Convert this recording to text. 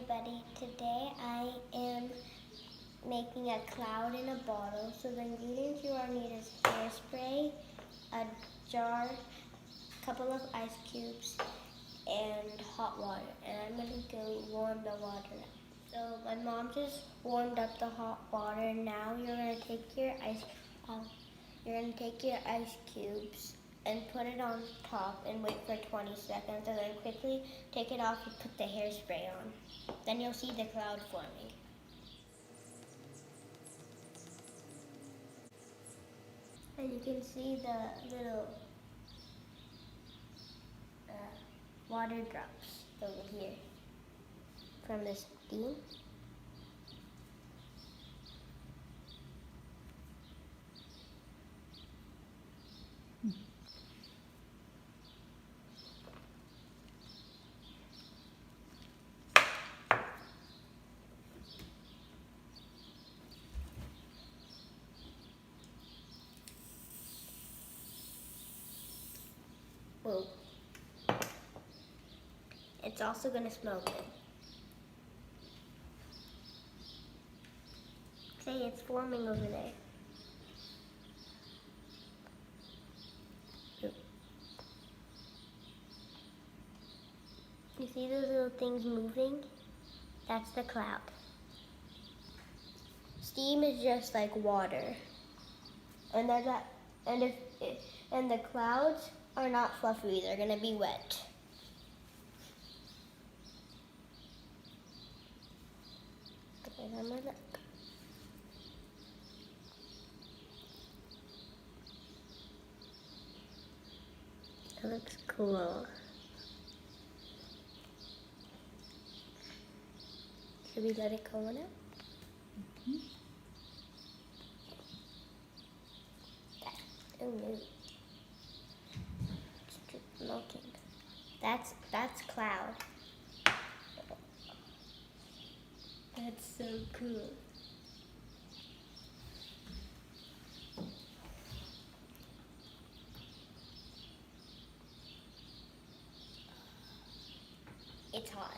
everybody. Today I am making a cloud in a bottle. So the ingredients you are need is hairspray, a jar, a couple of ice cubes, and hot water. And I'm going to go warm the water up. So my mom just warmed up the hot water. Now you're going to take your ice cubes and put it on top and wait for 20 seconds, and then quickly take it off and put the hairspray on. Then you'll see the cloud forming. And you can see the little water drops over here from the steam. Whoa. It's also going to smell good. See, it's forming over there. You see those little things moving? That's the cloud. Steam is just like water. And the clouds are not fluffy, they're gonna be wet. Okay, then we're look. That looks cool. Should we let it go now? Mm-hmm. Oh no. It's melting. That's cloud. That's so cool. It's hot.